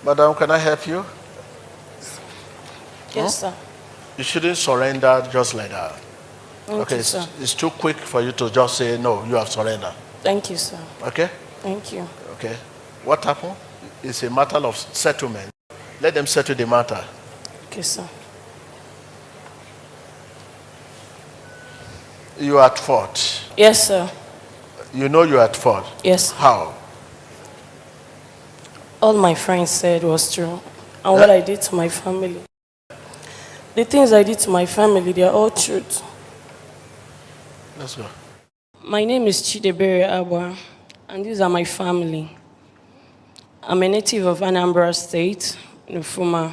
Madam, can I help you? Yes, sir. You shouldn't surrender just like that. Thank you, sir. It's too quick for you to just say, no, you have surrendered. Thank you, sir. Okay? Thank you. Okay. What happened? It's a matter of settlement. Let them settle the matter. Okay, sir. You are at fault. Yes, sir. You know you are at fault. Yes. How? All my friends said was true. And what I did to my family. The things I did to my family, they are all truth. Let's go. My name is Chidiebere Agba, and these are my family. I'm a native of Anambra State, Nufuma.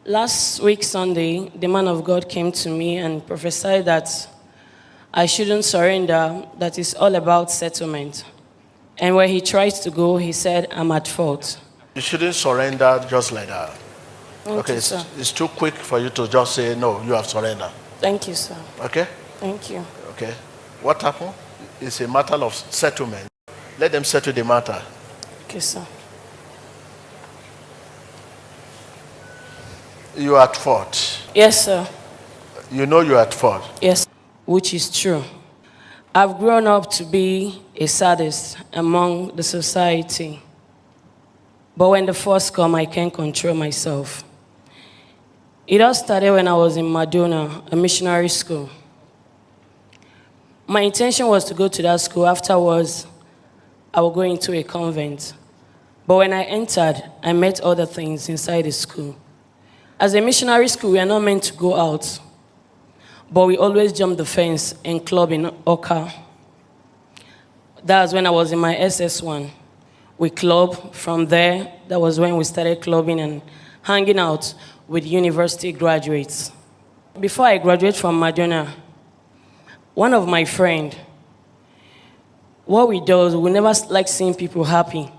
Last week, Sunday, the man of God came to me and prophesied that I shouldn't surrender, that it's all about settlement. And where he tries to go, he said, I'm at fault. You shouldn't surrender just like that. Thank you, sir. It's too quick for you to just say, no, you have surrendered. Thank you, sir. Okay? Thank you. Okay. What happened? It's a matter of settlement. Let them settle the matter. Okay, sir. You are at fault. Yes, sir. You know you are at fault. Yes, which is true. I've grown up to be a sadist among the society. But when the force come, I can't control myself. It all started when I was in Madonna, a missionary school. My intention was to go to that school. Afterwards, I would go into a convent. But when I entered, I met other things inside the school. As a missionary school, we are not meant to go out. But we always jump the fence and club in Oka. That was when I was in my SS1. We club. From there, that was when we started clubbing and hanging out with university graduates. Before I graduated from Madonna, one of my friends, what we do is we never like seeing people happy.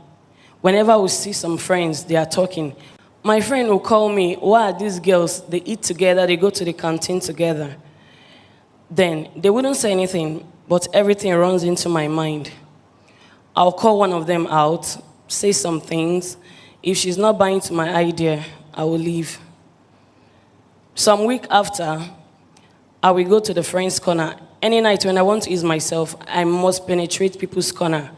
Whenever we see some friends, they are talking. My friend will call me, why are these girls? They eat together, they go to the canteen together. Then they wouldn't say anything, but everything runs into my mind. I'll call one of them out, say some things. If she's not buying to my idea, I will leave. Some week after, I will go to the friend's corner. Any night when I want to ease myself, I must penetrate people's corner.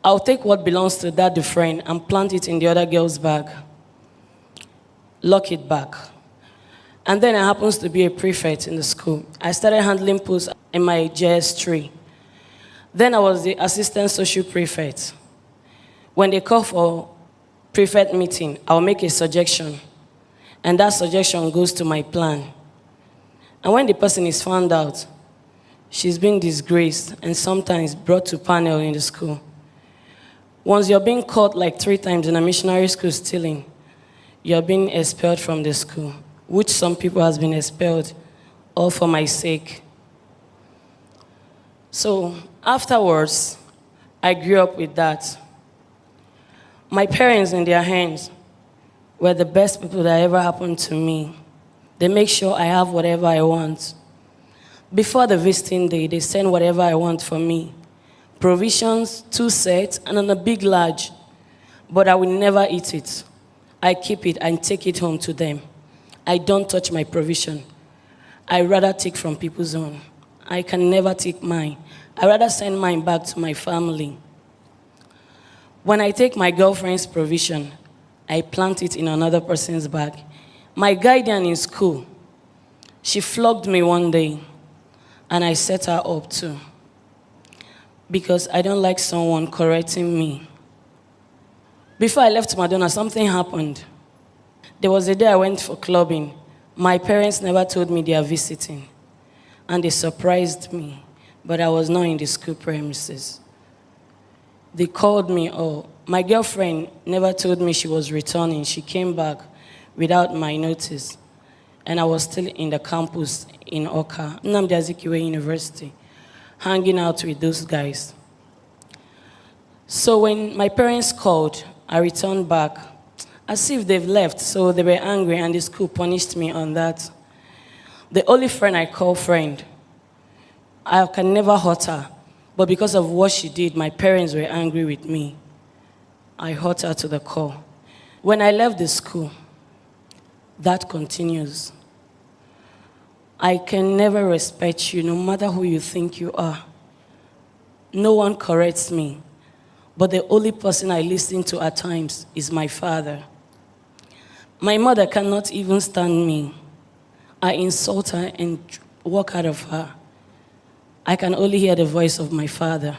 I'll take what belongs to that friend and plant it in the other girl's bag. Lock it back. And then I happens to be a prefect in the school. I started handling posts in my JS3. Then I was the assistant social prefect. When they call for prefect meeting, I'll make a suggestion. And that suggestion goes to my plan. And when the person is found out, she's been disgraced and sometimes brought to panel in the school. Once you're being caught like 3 times in a missionary school stealing, you're being expelled from the school, which some people has been expelled, all for my sake. So afterwards, I grew up with that. My parents, in their hands, were the best people that ever happened to me. They make sure I have whatever I want. Before the visiting day, they send whatever I want for me. Provisions, 2 sets, and on a big large. But I will never eat it. I keep it and take it home to them. I don't touch my provision. I rather take from people's own. I can never take mine. I rather send mine back to my family. When I take my girlfriend's provision, I plant it in another person's bag. My guardian in school, she flogged me one day, and I set her up too, because I don't like someone correcting me. Before I left Madonna, something happened. There was a day I went for clubbing. My parents never told me they are visiting, and they surprised me, but I was not in the school premises. They called me, my girlfriend never told me she was returning. She came back without my notice, and I was still in the campus in Oka, Nnamdi Azikiwe University, hanging out with those guys. So when my parents called, I returned back as if they've left, so they were angry, and the school punished me on that. The only friend I call friend, I can never hurt her, but because of what she did, my parents were angry with me. I hurt her to the core. When I left the school, that continues. I can never respect you, no matter who you think you are. No one corrects me, but the only person I listen to at times is my father. My mother cannot even stand me. I insult her and walk out of her. I can only hear the voice of my father.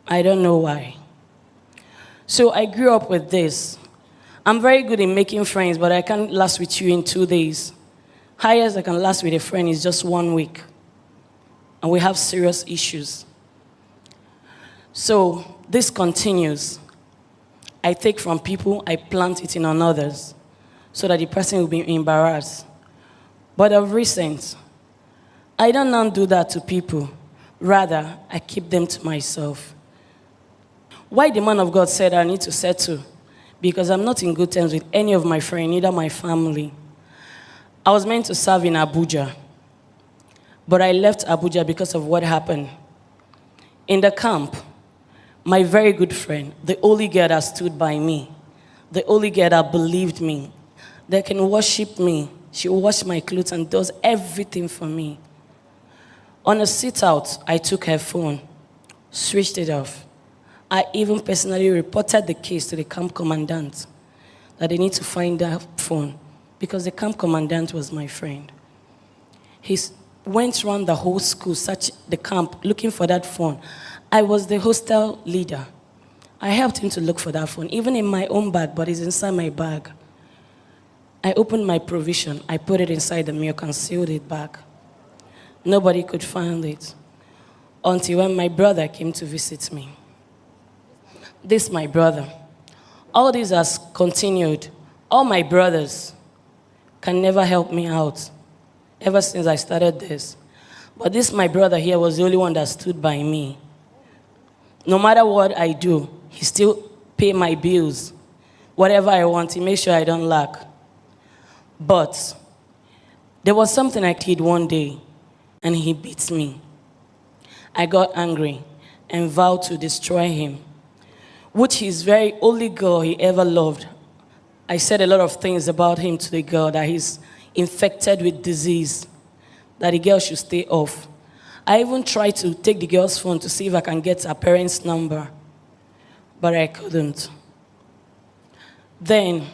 I don't know why. So I grew up with this. I'm very good in making friends, but I can't last with you in 2 days. Highest I can last with a friend is just 1 week. And we have serious issues. So this continues. I take from people, I plant it in on others, so that the person will be embarrassed. But of recent, I don't now do that to people. Rather, I keep them to myself. Why the man of God said I need to settle? Because I'm not in good terms with any of my friends, neither my family. I was meant to serve in Abuja, but I left Abuja because of what happened. In the camp, my very good friend, the only girl that stood by me, the only girl that believed me, that can worship me, she washed my clothes and does everything for me. On a sit-out, I took her phone, switched it off. I even personally reported the case to the camp commandant that they need to find that phone because the camp commandant was my friend. He went around the whole school, searched the camp, looking for that phone. I was the hostel leader. I helped him to look for that phone, even in my own bag, but it's inside my bag. I opened my provision. I put it inside the milk and sealed it back. Nobody could find it until when my brother came to visit me. This my brother. All this has continued. All my brothers can never help me out ever since I started this. But this my brother here was the only one that stood by me. No matter what I do, he still pay my bills. Whatever I want, he makes sure I don't lack. But there was something I did one day, and he beat me. I got angry and vowed to destroy him, which his very only girl he ever loved. I said a lot of things about him to the girl, that he's infected with disease, that the girl should stay off. I even tried to take the girl's phone to see if I can get her parents' number, but I couldn't. Then,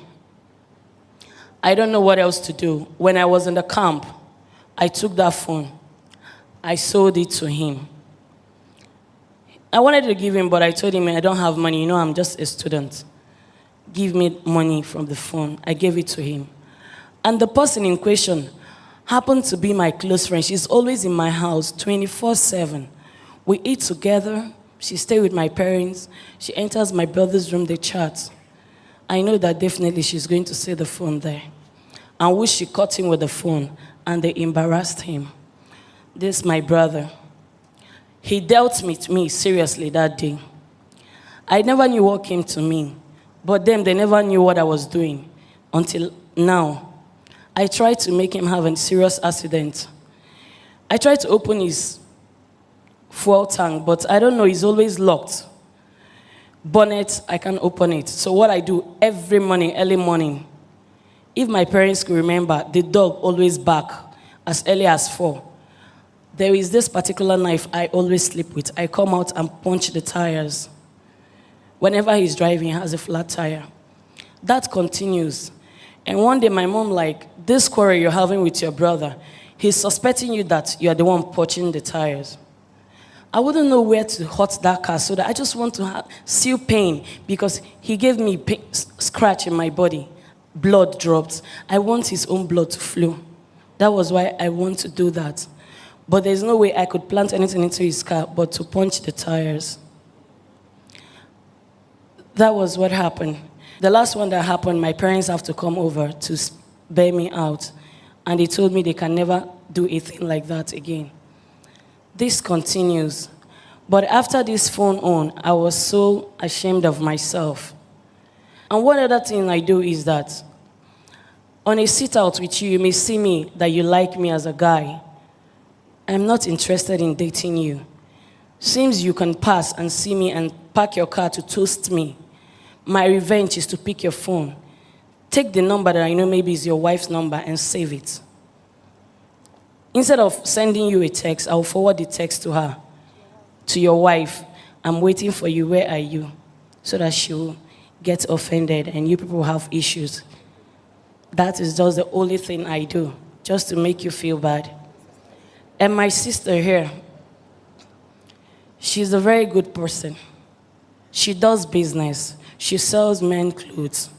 I don't know what else to do. When I was in the camp, I took that phone. I sold it to him. I wanted to give him, but I told him I don't have money. You know, I'm just a student. Give me money from the phone. I gave it to him. And the person in question happened to be my close friend. She's always in my house 24/7. We eat together. She stays with my parents. She enters my brother's room, they chat. I know that definitely she's going to see the phone there. And wish she caught him with the phone, and they embarrassed him. This my brother. He dealt with me seriously that day. I never knew what came to me, but them, they never knew what I was doing until now. I tried to make him have a serious accident. I tried to open his fuel tank, but I don't know, it's always locked. Bonnet, I can't open it. So what I do every morning, early morning, if my parents could remember, the dog always bark as early as 4. There is this particular knife I always sleep with. I come out and punch the tires. Whenever he's driving, he has a flat tire. That continues. And one day my mom this quarrel you're having with your brother, he's suspecting you that you're the one punching the tires. I wouldn't know where to hurt that car, so that I just want to seal pain because he gave me scratch in my body. Blood dropped. I want his own blood to flow. That was why I want to do that. But there's no way I could plant anything into his car but to punch the tires. That was what happened. The last one that happened, my parents have to come over to bail me out. And they told me they can never do a thing like that again. This continues. But after this phone on, I was so ashamed of myself. And one other thing I do is that on a sit-out with you, you may see me that you like me as a guy. I'm not interested in dating you. Seems you can pass and see me and park your car to toast me. My revenge is to pick your phone. Take the number that I know maybe is your wife's number and save it. Instead of sending you a text, I'll forward the text to her, to your wife. I'm waiting for you. Where are you? So that she'll get offended and you people will have issues. That is just the only thing I do, just to make you feel bad. And my sister here, she's a very good person. She does business. She sells men clothes.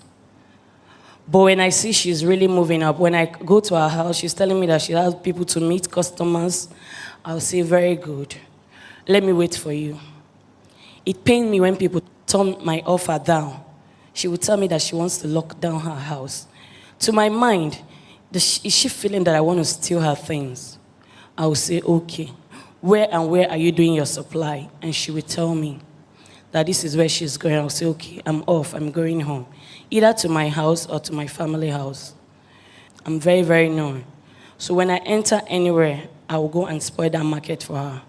But when I see she's really moving up, when I go to her house, she's telling me that she has people to meet customers. I'll say, very good. Let me wait for you. It pains me when people turn my offer down. She would tell me that she wants to lock down her house. To my mind, is she feeling that I want to steal her things? I will say, okay, where are you doing your supply? And she would tell me that this is where she's going. I'll say, okay, I'm off, I'm going home. Either to my house or to my family house. I'm very, very known. So when I enter anywhere, I will go and spoil that market for her.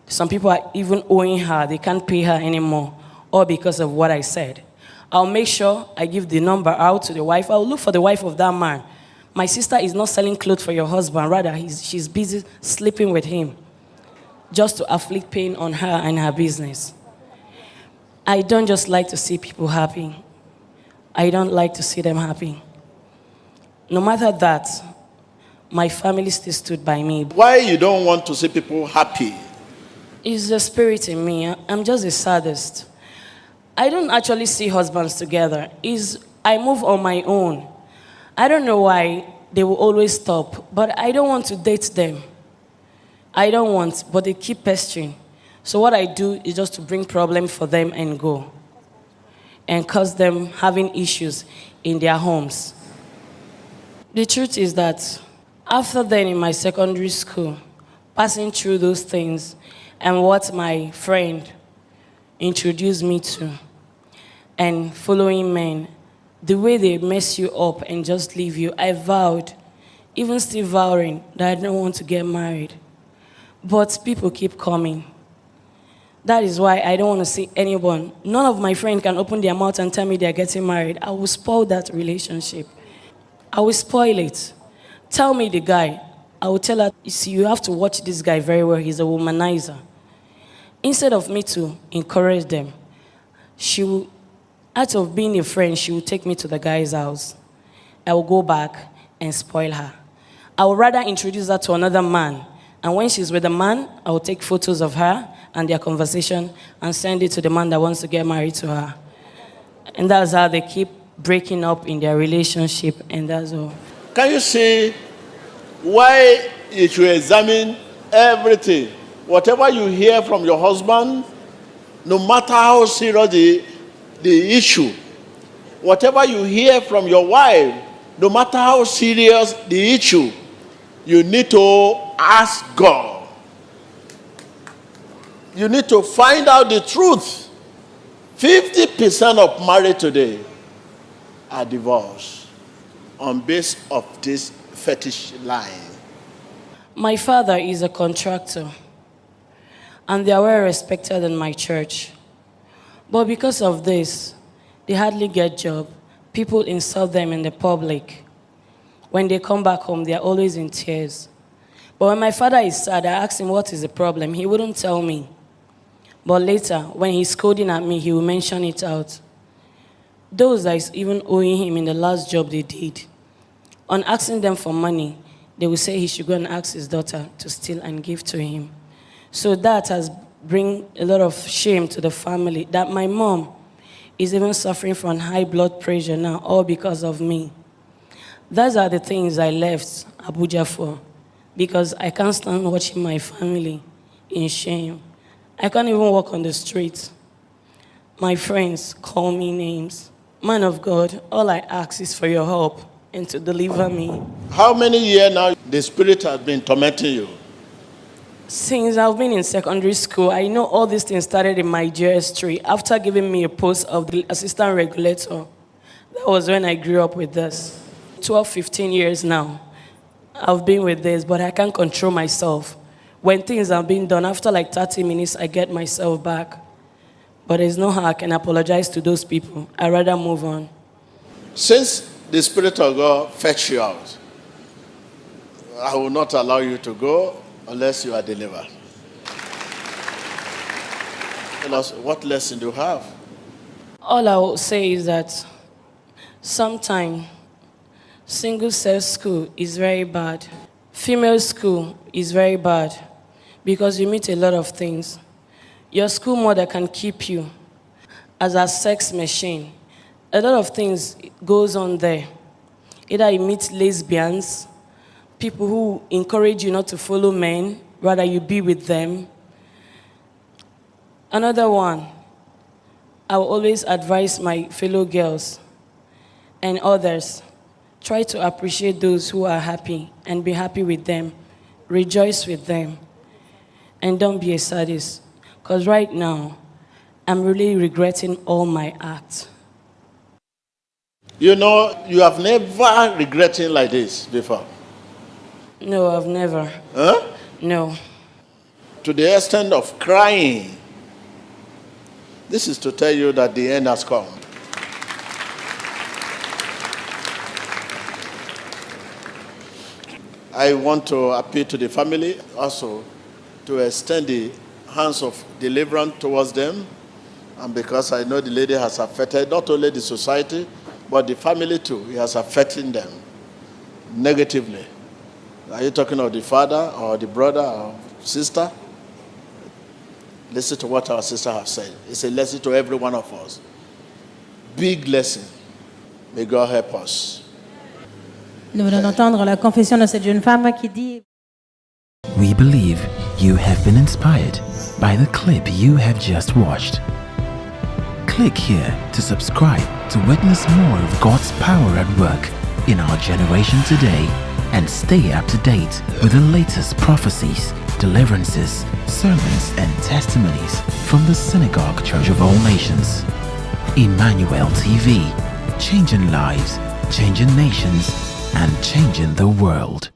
Some people are even owing her. They can't pay her anymore, all because of what I said. I'll make sure I give the number out to the wife. I'll look for the wife of that man. My sister is not selling clothes for your husband. Rather, she's busy sleeping with him just to afflict pain on her and her business. I don't just like to see people happy. I don't like to see them happy. No matter that, my family still stood by me. Why you don't want to see people happy? It's the spirit in me. I'm just a sadist. I don't actually see husbands together. I move on my own. I don't know why they will always stop, but I don't want to date them. I don't want, but they keep pestering. So what I do is just to bring problem for them and go. And cause them having issues in their homes. The truth is that after then in my secondary school, passing through those things and what my friend introduced me to, and following men, the way they mess you up and just leave you, I vowed, even still vowing, that I don't want to get married. But people keep coming. That is why I don't want to see anyone. None of my friends can open their mouth and tell me they're getting married. I will spoil that relationship. I will spoil it. Tell me the guy. I will tell her, you see, you have to watch this guy very well. He's a womanizer. Instead of me to encourage them, she will, out of being a friend, she will take me to the guy's house. I will go back and spoil her. I would rather introduce her to another man. And when she's with the man, I will take photos of her and their conversation and send it to the man that wants to get married to her. And that's how they keep breaking up in their relationship, and that's all. Can you see why you should examine everything? Whatever you hear from your husband, no matter how serious the issue, whatever you hear from your wife, no matter how serious the issue, you need to ask God. You need to find out the truth. 50% of marriage today are divorced on base of this fetish line. My father is a contractor, and they are well respected in my church. But because of this, they hardly get job. People insult them in the public. When they come back home, they are always in tears. But when my father is sad, I ask him what is the problem. He wouldn't tell me. But later, when he's scolding at me, he will mention it out. Those that is even owing him in the last job they did, on asking them for money, they will say he should go and ask his daughter to steal and give to him. So that has bring a lot of shame to the family, that my mom is even suffering from high blood pressure now, all because of me. Those are the things I left Abuja for, because I can't stand watching my family in shame. I can't even walk on the street. My friends call me names. Man of God, all I ask is for your help and to deliver me. How many years now the spirit has been tormenting you? Since I've been in secondary school, I know all these things started in my GS3 after giving me a post of the assistant regulator. That was when I grew up with this. 12, 15 years now, I've been with this, but I can't control myself. When things are being done, after like 30 minutes, I get myself back. but there's no how I can apologize to those people. I'd rather move on. Since the Spirit of God fetch you out, I will not allow you to go unless you are delivered. Tell us, what lesson do you have? All I will say is that sometimes single-sex school is very bad. Female school is very bad because you meet a lot of things. Your school mother can keep you as a sex machine. A lot of things goes on there. Either you meet lesbians, people who encourage you not to follow men, rather you be with them. Another one, I will always advise my fellow girls and others, try to appreciate those who are happy and be happy with them. Rejoice with them. And don't be a sadist. Because right now, I'm really regretting all my acts. You know, you have never regretted like this before. No, I've never. Huh? No. To the extent of crying. This is to tell you that the end has come. I want to appeal to the family also to extend the hands of deliverance towards them. And because I know the lady has affected not only the society, but the family too. It has affected them negatively. Are you talking of the father or the brother or sister? Listen to what our sister has said. It's a lesson to every one of us. Big lesson. May God help us. Nous venons d'entendre la confession de cette jeune femme qui dit: We believe you have been inspired by the clip you have just watched. Click here to subscribe to witness more of God's power at work in our generation today and stay up to date with the latest prophecies, deliverances, sermons, and testimonies from the Synagogue Church of All Nations. Emmanuel TV, changing lives, changing nations, and changing the world.